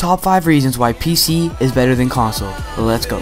top 5 reasons why PC is better than console. Let's go.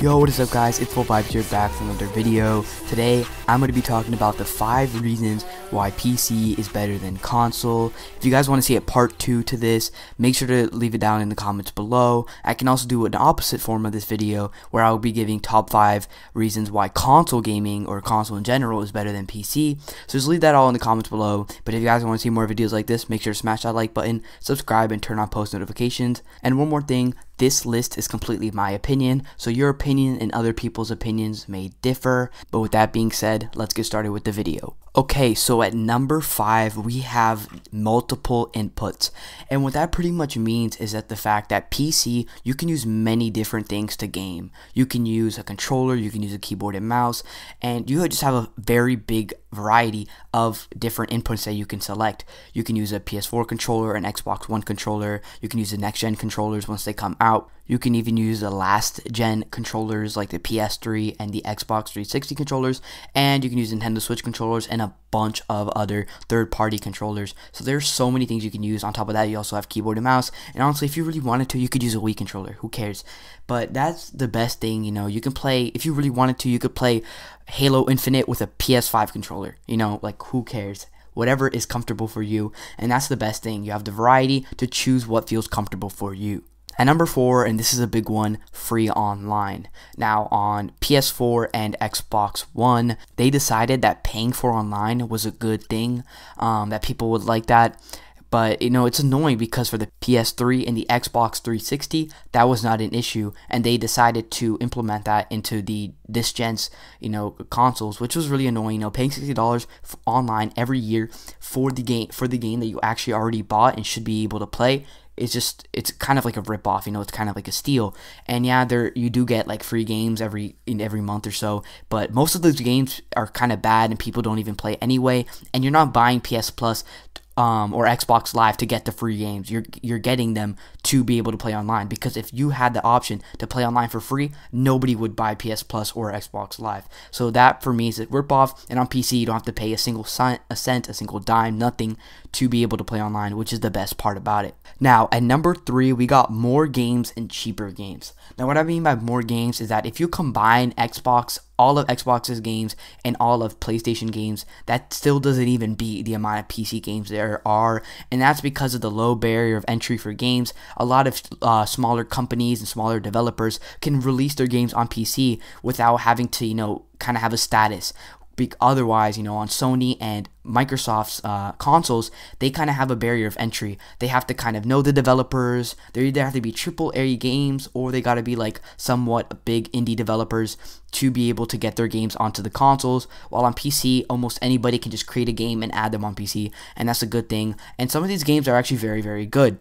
Yo, what is up guys, it's Full Vibes here, back from another video. Today, I'm going to be talking about the 5 reasons why PC is better than console. If you guys want to see a part 2 to this, make sure to leave it down in the comments below. I can also do an opposite form of this video, where I'll be giving top 5 reasons why console gaming, or console in general, is better than PC. So just leave that all in the comments below. But if you guys want to see more videos like this, make sure to smash that like button, subscribe, and turn on post notifications. And one more thing, this list is completely my opinion, so your opinion and other people's opinions may differ. But with that being said, let's get started with the video. Okay, so at number 5, we have multiple inputs. And what that pretty much means is that the fact that PC, you can use many different things to game. You can use a controller, you can use a keyboard and mouse, and you just have a very big variety of different inputs that you can select. You can use a PS4 controller, an Xbox One controller, you can use the next gen controllers once they come out. You can even use the last gen controllers like the PS3 and the Xbox 360 controllers, and you can use Nintendo Switch controllers and a bunch of other third-party controllers. So there's so many things you can use. On top of that, you also have keyboard and mouse, and honestly, if you really wanted to, you could use a Wii controller. Who cares? But that's the best thing, you know. You can play, if you really wanted to, you could play Halo Infinite with a PS5 controller, you know, like who cares? Whatever is comfortable for you, and that's the best thing. You have the variety to choose what feels comfortable for you. At number 4, and this is a big one, free online. Now on PS4 and Xbox One, they decided that paying for online was a good thing, that people would like that. But, you know, it's annoying because for the PS3 and the Xbox 360, that was not an issue. And they decided to implement that into this gen's, you know, consoles, which was really annoying. You know, paying $60 online every year for the game that you actually already bought and should be able to play. It's kind of like a rip-off, you know. It's kind of like a steal. And yeah, you do get like free games every month or so, but most of those games are kind of bad and people don't even play anyway. And you're not buying PS Plus or Xbox Live to get the free games. You're getting them to be able to play online, because if you had the option to play online for free, nobody would buy PS Plus or Xbox Live. So that for me is a rip-off. And on PC, you don't have to pay a single cent, a single dime, nothing, to be able to play online, which is the best part about it. Now at number 3, we got more games and cheaper games. Now what I mean by more games is that if you combine all of Xbox's games and all of PlayStation games, that still doesn't even beat the amount of PC games there are. And that's because of the low barrier of entry for games. A lot of smaller companies and smaller developers can release their games on PC without having to, you know, kind of have a status. Otherwise, you know, on Sony and Microsoft's consoles, they kind of have a barrier of entry. They have to kind of know the developers. They either have to be AAA games, or they got to be like somewhat big indie developers to be able to get their games onto the consoles. While on PC, almost anybody can just create a game and add them on PC, and that's a good thing. And some of these games are actually very, very good.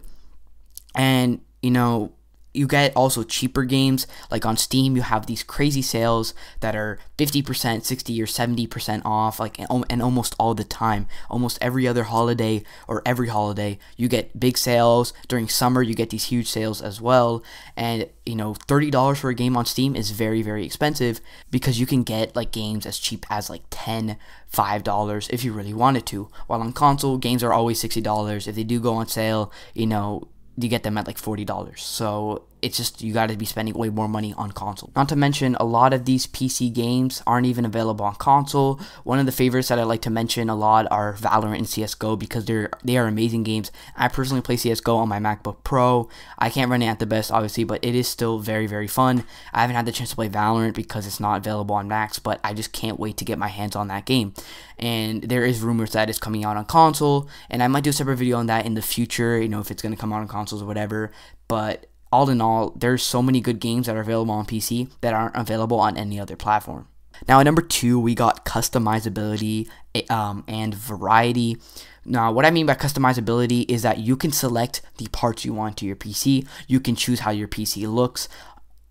And, you know, you get also cheaper games. Like on Steam, you have these crazy sales that are 50%, 60 or 70% off, like, and almost all the time. Almost every other holiday, or every holiday, you get big sales. During summer, you get these huge sales as well. And, you know, $30 for a game on Steam is very, very expensive, because you can get like games as cheap as like $5 if you really wanted to. While on console, games are always $60. If they do go on sale, you know, you get them at like $40. So it's just, you got to be spending way more money on console. Not to mention, a lot of these PC games aren't even available on console. One of the favorites that I like to mention a lot are Valorant and CSGO, because they are amazing games. I personally play CSGO on my MacBook Pro. I can't run it at the best, obviously, but it is still very, very fun. I haven't had the chance to play Valorant because it's not available on Macs, but I just can't wait to get my hands on that game. And there is rumors that it's coming out on console, and I might do a separate video on that in the future, you know, if it's going to come out on consoles or whatever. But all in all, there's so many good games that are available on PC that aren't available on any other platform. Now at number 2, we got customizability and variety. Now what I mean by customizability is that you can select the parts you want to your PC. You can choose how your PC looks.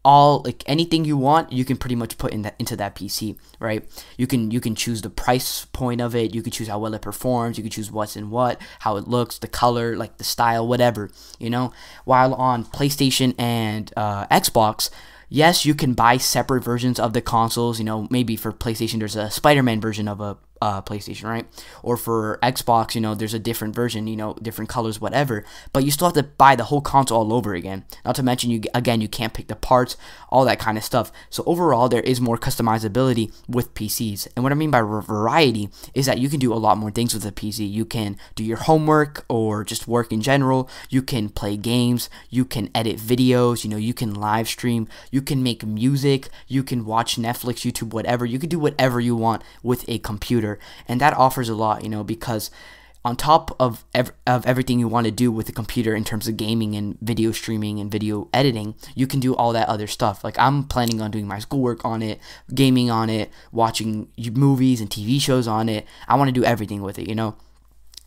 Like anything you want, you can pretty much put into that PC, right? You can choose the price point of it. You can choose how well it performs. You can choose what's in what, how it looks, the color, like the style, whatever, you know. While on PlayStation and Xbox, yes, you can buy separate versions of the consoles. You know, maybe for PlayStation, there's a Spider-Man version of PlayStation, right? Or for Xbox, you know, there's a different version, you know, different colors, whatever. But you still have to buy the whole console all over again. Not to mention, you can't pick the parts, all that kind of stuff. So overall, there is more customizability with PCs. And what I mean by variety is that you can do a lot more things with a PC. You can do your homework or just work in general. You can play games. You can edit videos. You know, you can live stream. You can make music. You can watch Netflix, YouTube, whatever. You can do whatever you want with a computer. And that offers a lot, you know, because on top of everything you want to do with a computer in terms of gaming and video streaming and video editing, you can do all that other stuff. Like, I'm planning on doing my schoolwork on it, gaming on it, watching movies and TV shows on it. I want to do everything with it, you know.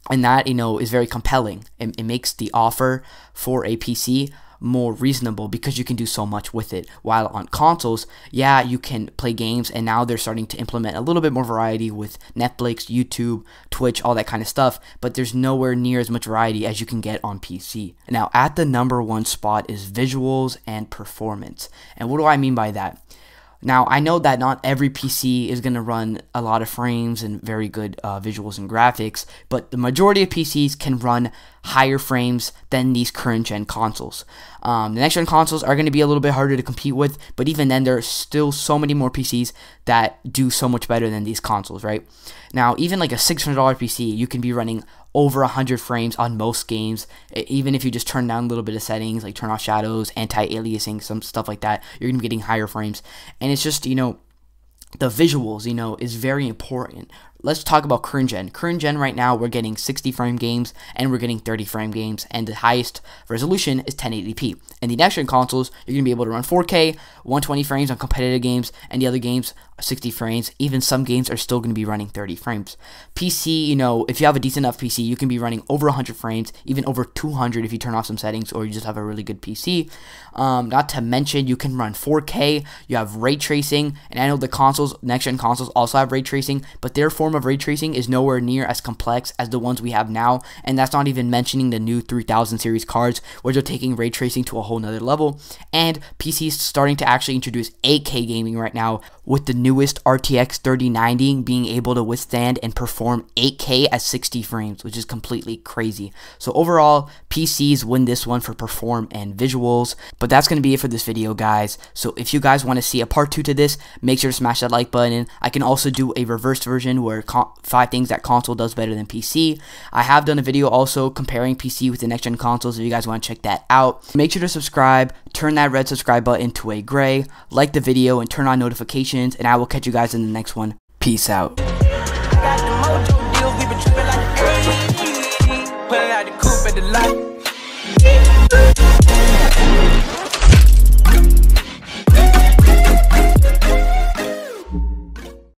And that, you know, is very compelling. It makes the offer for a PC more reasonable because you can do so much with it. While on consoles, yeah, you can play games, and now they're starting to implement a little bit more variety with Netflix, YouTube, Twitch, all that kind of stuff, but there's nowhere near as much variety as you can get on PC. Now, at the #1 spot is visuals and performance. And what do I mean by that? Now, I know that not every PC is going to run a lot of frames and very good visuals and graphics, but the majority of PCs can run higher frames than these current-gen consoles. The next-gen consoles are going to be a little bit harder to compete with, but even then, there are still so many more PCs that do so much better than these consoles, right? Now, even like a $600 PC, you can be running over 100 frames on most games. Even if you just turn down a little bit of settings, like turn off shadows, anti-aliasing, some stuff like that, you're going to be getting higher frames. And it's just, you know, the visuals, you know, is very important. Let's talk about current gen. Current gen right now, we're getting 60 frame games and we're getting 30 frame games, and the highest resolution is 1080p. And the next gen consoles, you're going to be able to run 4K, 120 frames on competitive games, and the other games 60 frames. Even some games are still going to be running 30 frames. PC, you know, if you have a decent enough PC, you can be running over 100 frames, even over 200 if you turn off some settings or you just have a really good PC. Not to mention, you can run 4K, you have ray tracing, and I know the consoles, next gen consoles also have ray tracing, but their form of ray tracing is nowhere near as complex as the ones we have now, and that's not even mentioning the new 3000 series cards, where they're taking ray tracing to a whole nother level. And PCs starting to actually introduce 8K gaming right now, with the newest RTX 3090 being able to withstand and perform 8K at 60 frames, which is completely crazy. So overall, PCs win this one for perform and visuals. But that's going to be it for this video, guys. So if you guys want to see a part 2 to this, make sure to smash that like button. I can also do a reverse version where 5 things that console does better than PC. I have done a video also comparing PC with the next gen consoles if you guys want to check that out. Make sure to subscribe, turn that red subscribe button to a gray, like the video, and turn on notifications, and I will catch you guys in the next one. Peace out. Put it out the coupe at the lot.